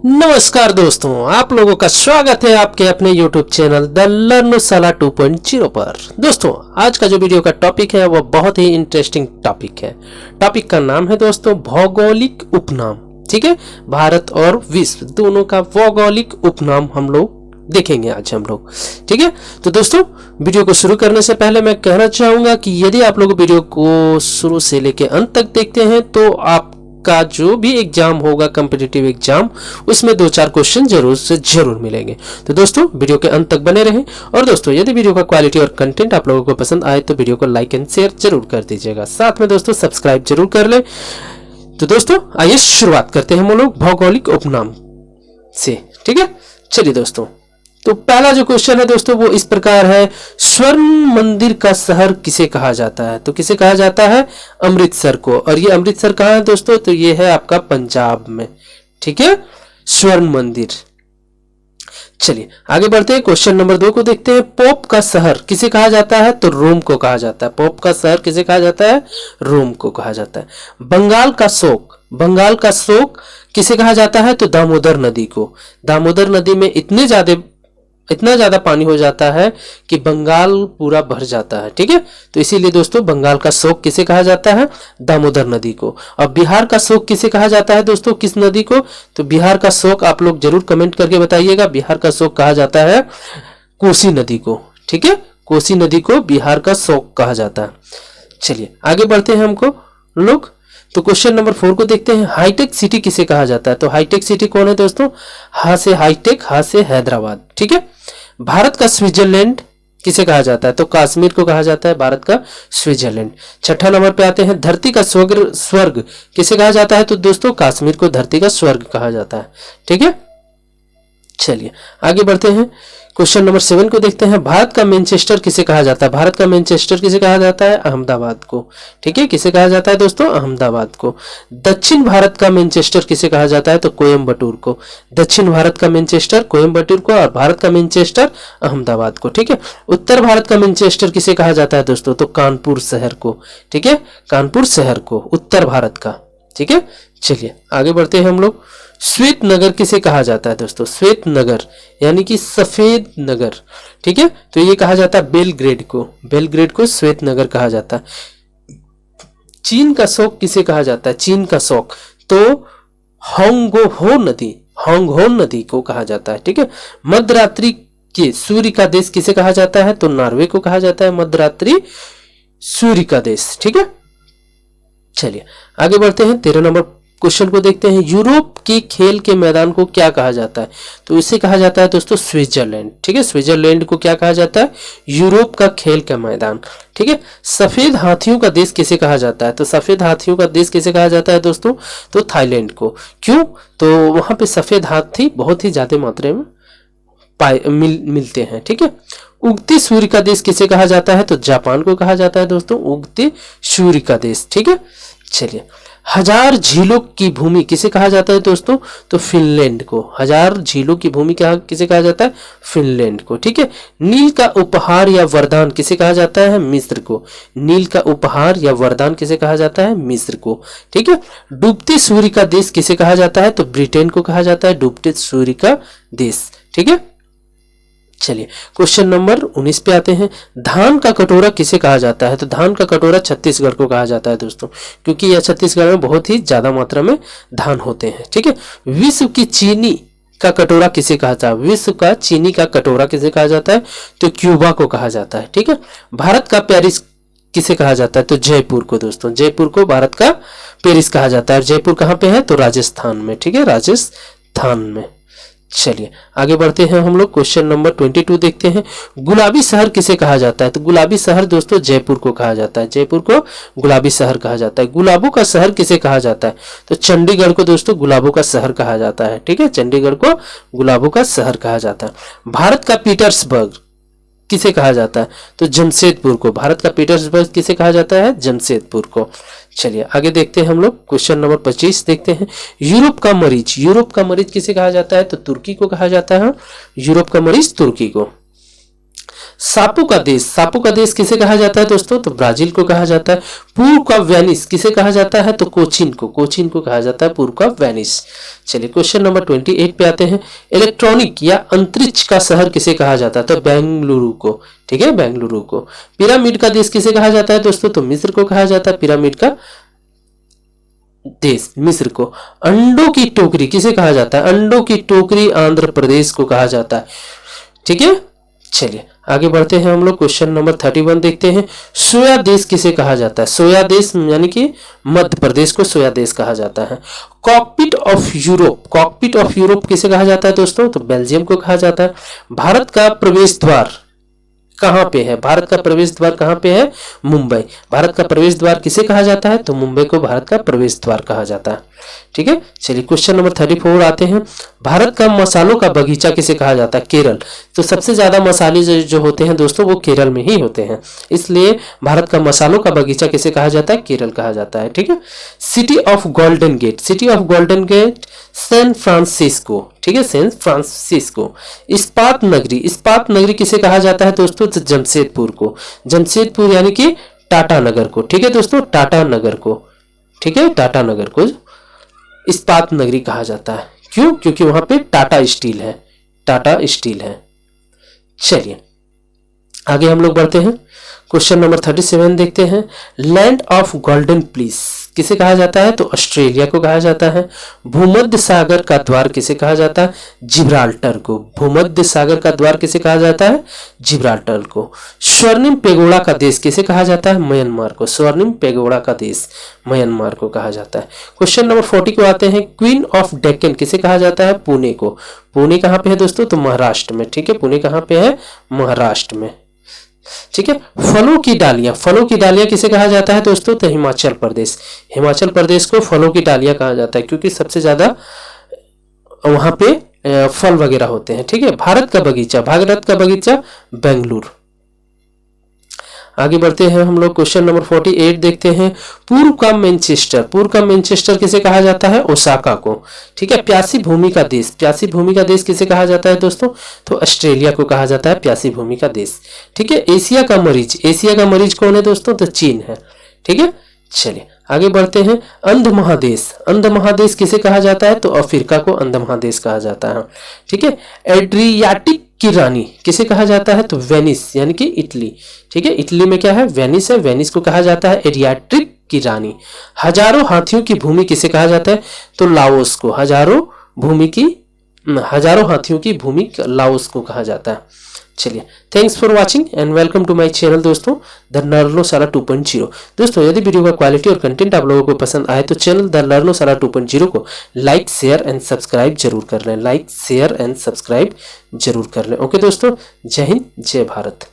नमस्कार दोस्तों, आप लोगों का स्वागत है आपके अपने YouTube चैनल द लर्नशाला 2.0 पर। दोस्तों, आज का जो वीडियो का टॉपिक है वो बहुत ही इंटरेस्टिंग टॉपिक है। टॉपिक का नाम है दोस्तों भौगोलिक उपनाम। ठीक है, भारत और विश्व दोनों का भौगोलिक उपनाम हम लोग देखेंगे आज हम लोग। ठीक है, तो दोस्तों वीडियो को शुरू करने से पहले मैं कहना चाहूंगा कि यदि आप लोग वीडियो को शुरू से लेकर अंत तक देखते हैं तो आप का जो भी एग्जाम होगा, कॉम्पिटिटिव एग्जाम, उसमें 2-4 क्वेश्चन जरूर से जरूर मिलेंगे। तो दोस्तों वीडियो के अंत तक बने रहें। और दोस्तों यदि वीडियो का क्वालिटी और कंटेंट आप लोगों को पसंद आए तो वीडियो को लाइक एंड शेयर जरूर कर दीजिएगा। साथ में दोस्तों सब्सक्राइब जरूर कर ले। तो दोस्तों आइए शुरुआत करते हैं हम लोग भौगोलिक उपनाम से। ठीक है, चलिए दोस्तों, तो पहला जो क्वेश्चन है दोस्तों वो इस प्रकार है, स्वर्ण मंदिर का शहर किसे कहा जाता है? तो किसे कहा जाता है? अमृतसर को। और ये अमृतसर कहाँ है दोस्तों? तो ये है आपका पंजाब में। ठीक है, स्वर्ण मंदिर। चलिए आगे बढ़ते हैं, क्वेश्चन नंबर 2 को देखते हैं। पोप का शहर किसे कहा जाता है? तो रोम को कहा जाता है। पोप का शहर किसे कहा जाता है? रोम को कहा जाता है। बंगाल का शोक, बंगाल का शोक किसे कहा जाता है? तो दामोदर नदी को। दामोदर नदी में इतना ज्यादा पानी हो जाता है कि बंगाल पूरा भर जाता है। ठीक है, तो इसीलिए दोस्तों बंगाल का शोक किसे कहा जाता है? दामोदर नदी को। और बिहार का शोक किसे कहा जाता है दोस्तों? किस नदी को? तो बिहार का शोक आप लोग जरूर कमेंट करके बताइएगा। बिहार का शोक कहा जाता है कोसी नदी को। ठीक है, कोसी नदी को बिहार का शोक कहा जाता है। चलिए आगे बढ़ते हैं हमको लोग। तो क्वेश्चन नंबर 4 को देखते हैं, हाईटेक सिटी किसे कहा जाता है? तो हाईटेक सिटी कौन है दोस्तों? हा से हाईटेक, हा से हैदराबाद। ठीक है, भारत का स्विट्जरलैंड किसे कहा जाता है? तो कश्मीर को कहा जाता है भारत का स्विट्जरलैंड। छठा नंबर पे आते हैं, धरती का स्वर्ग किसे कहा जाता है? तो दोस्तों कश्मीर को धरती का स्वर्ग कहा जाता है। ठीक है, चलिए आगे बढ़ते हैं, क्वेश्चन नंबर 7 को देखते हैं। भारत का मैनचेस्टर किसे कहा जाता है? भारत का मैनचेस्टर किसे कहा जाता है? अहमदाबाद को। ठीक है, किसे कहा जाता है दोस्तों? अहमदाबाद को। दक्षिण भारत का मैनचेस्टर किसे कहा जाता है? तो कोयम्बटूर को। दक्षिण भारत का मैनचेस्टर कोयम्बटूर को और भारत का मैनचेस्टर अहमदाबाद को। ठीक है, उत्तर भारत का मैनचेस्टर किसे कहा जाता है दोस्तों? तो कानपुर शहर को। ठीक है, कानपुर शहर को उत्तर भारत का। ठीक है, चलिए आगे बढ़ते हैं हम लोग। श्वेत नगर किसे कहा जाता है दोस्तों? श्वेत नगर यानी कि सफेद नगर। ठीक है, तो ये कहा जाता है बेलग्रेड को। बेलग्रेड को श्वेत नगर कहा जाता है। चीन का शोक किसे कहा जाता है? चीन का शोक तो होंगहो नदी को कहा जाता है। ठीक है, मध्यरात्रि के सूर्य का देश किसे कहा जाता है? तो नॉर्वे को कहा जाता है मध्यरात्रि सूर्य का देश। ठीक है, चलिए आगे बढ़ते हैं। 13 नंबर क्वेश्चन को देखते हैं, यूरोप के खेल के मैदान को क्या कहा जाता है? तो इसे कहा जाता है दोस्तों स्विट्जरलैंड। ठीक है, स्विट्जरलैंड को क्या कहा जाता है? यूरोप का खेल का मैदान। ठीक है, सफेद हाथियों का देश किसे कहा जाता है? तो सफेद हाथियों का देश किसे कहा जाता है दोस्तों? तो थाईलैंड को। क्यों? तो वहां पे सफेद हाथी बहुत ही ज्यादा मात्रा में मिलते हैं। ठीक है, उगते सूर्य का देश किसे कहा जाता है? तो जापान को कहा जाता है दोस्तों उगते सूर्य का देश। ठीक है, चलिए हजार झीलों की भूमि किसे कहा जाता है दोस्तों? तो फिनलैंड को। हजार झीलों की भूमि किसे कहा जाता है? फिनलैंड को। ठीक है, नील का उपहार या वरदान किसे कहा जाता है? मिस्र को। नील का उपहार या वरदान किसे कहा जाता है? मिस्र को। ठीक है, डूबते सूर्य का देश किसे कहा जाता है? तो ब्रिटेन को कहा जाता है डूबते सूर्य का देश। ठीक है, चलिए क्वेश्चन नंबर 19 पे आते हैं, धान का कटोरा किसे कहा जाता है? तो धान का कटोरा छत्तीसगढ़ को कहा जाता है दोस्तों, क्योंकि यह छत्तीसगढ़ में बहुत ही ज्यादा मात्रा में धान होते हैं। ठीक है, विश्व की चीनी का कटोरा किसे कहा जाता है? विश्व का चीनी का कटोरा किसे कहा जाता है? तो क्यूबा को कहा जाता है। ठीक है, भारत का पेरिस किसे कहा जाता है? तो जयपुर को दोस्तों। जयपुर को भारत का पेरिस कहा जाता है। जयपुर कहाँ पे है? तो राजस्थान में। ठीक है, राजस्थान में। चलिए आगे बढ़ते हैं हम लोग, क्वेश्चन नंबर 22 देखते हैं, गुलाबी शहर किसे कहा जाता है? तो गुलाबी शहर दोस्तों जयपुर को कहा जाता है। जयपुर को गुलाबी शहर कहा जाता है। गुलाबों का शहर किसे कहा जाता है? तो चंडीगढ़ को दोस्तों गुलाबों का शहर कहा जाता है। ठीक है, चंडीगढ़ को गुलाबों का शहर कहा जाता है। भारत का पीटर्सबर्ग किसे कहा जाता है? तो जमशेदपुर को। भारत का पीटर्सबर्ग किसे कहा जाता है? जमशेदपुर को। चलिए आगे देखते हैं हम लोग, क्वेश्चन नंबर 25 देखते हैं, यूरोप का मरीज। यूरोप का मरीज किसे कहा जाता है? तो तुर्की को कहा जाता है। यूरोप का मरीज तुर्की को। सापू का देश किसे कहा जाता है दोस्तों? तो ब्राजील को कहा जाता है। पूर्व का वेनिस किसे कहा जाता है? तो कोचीन को कहा जाता है पूर्व का वेनिस। चलिए क्वेश्चन नंबर 28 पे आते हैं। इलेक्ट्रॉनिक या अंतरिक्ष का शहर किसे कहा जाता है? तो बेंगलुरु को। ठीक है, बेंगलुरु को। पिरामिड का देश किसे कहा जाता है दोस्तों? तो मिस्र को कहा जाता है पिरामिड का देश, मिस्र को। अंडों की टोकरी किसे कहा जाता है? अंडों की टोकरी आंध्र प्रदेश को कहा जाता है। ठीक है, चलिए आगे बढ़ते हैं हम लोग। क्वेश्चन नंबर 31 देखते हैं। सोया देश किसे कहा जाता है? सोया देश यानी कि मध्य प्रदेश को सोया देश कहा जाता है। कॉकपिट ऑफ यूरोप किसे कहा जाता है दोस्तों? तो बेल्जियम को कहा जाता है। भारत का प्रवेश द्वार कहां पे है? भारत का प्रवेश द्वार कहां पे है? मुंबई। भारत का प्रवेश द्वार किसे कहा जाता है? तो मुंबई को भारत का प्रवेश द्वार कहा जाता है। ठीक है, चलिए क्वेश्चन नंबर 34 आते हैं। भारत का मसालों का बगीचा किसे कहा जाता है? केरल। तो सबसे ज्यादा मसाले जो होते हैं दोस्तों वो केरल में ही होते हैं, इसलिए भारत का मसालों का बगीचा किसे कहा जाता है? केरल कहा जाता है। ठीक है, city of golden gate San Francisco. ठीक है, सैन फ्रांसिस्को। इस्पात नगरी किसे कहा जाता है दोस्तों? तो जमशेदपुर को। जमशेदपुर यानी कि टाटा नगर को। ठीक है दोस्तों, टाटा नगर को। ठीक है, टाटा नगर को इस्पात नगरी कहा जाता है। क्यों? क्योंकि वहां पे टाटा स्टील है। चलिए आगे हम लोग बढ़ते हैं। क्वेश्चन नंबर 37 देखते हैं। लैंड ऑफ गोल्डन प्लीस किसे कहा जाता है? तो ऑस्ट्रेलिया को कहा जाता है। भूमध्य सागर का द्वार किसे कहा जाता है? जिब्राल्टर को। भूमध्य सागर का द्वार किसे कहा जाता है? जिब्राल्टर को। स्वर्णिम पेगोड़ा का देश किसे कहा जाता है? म्यांमार को। स्वर्णिम पेगोड़ा का देश म्यांमार को कहा जाता है। क्वेश्चन नंबर 40 को आते हैं। क्वीन ऑफ डेक्कन किसे कहा जाता है? पुणे को। पुणे कहां पे है दोस्तों? तो महाराष्ट्र में। ठीक है, पुणे कहां पे है? महाराष्ट्र में। ठीक है, फलों की डालियां किसे कहा जाता है दोस्तों? तो हिमाचल प्रदेश को फलों की डालियां कहा जाता है, क्योंकि सबसे ज्यादा वहां पे फल वगैरह होते हैं। ठीक है, भारत का बगीचा बेंगलुरु। आगे बढ़ते हैं हम लोग। क्वेश्चन नंबर 48 देखते हैं। पूर्व का मैनचेस्टर किसे कहा जाता है? ओसाका को। ठीक है, प्यासी भूमि का देश किसे कहा जाता है दोस्तों? तो ऑस्ट्रेलिया को कहा जाता है प्यासी भूमि का देश। ठीक है, एशिया का मरीज कौन है दोस्तों? तो चीन है। ठीक है, चलिए आगे बढ़ते हैं। अंध महादेश किसे कहा जाता है? तो अफ्रीका को अंध महादेश कहा जाता है। ठीक है, एड्रियाटिक की रानी किसे कहा जाता है? तो वेनिस यानी कि इटली। ठीक है, इटली में क्या है? वेनिस है। वेनिस को कहा जाता है एड्रियाटिक की रानी। हजारों हाथियों की भूमि किसे कहा जाता है? तो लाओस को। हजारों हाथियों की भूमि लाओस को कहा जाता है। चलिए, thanks for watching and welcome to my channel दोस्तों, द लर्नोशाला 2.0। दोस्तों यदि वीडियो का क्वालिटी और कंटेंट आप लोगों को पसंद आए तो चैनल द लर्नोशाला 2.0 को लाइक शेयर एंड सब्सक्राइब जरूर कर लें। ओके दोस्तों, जय हिंद, जय भारत।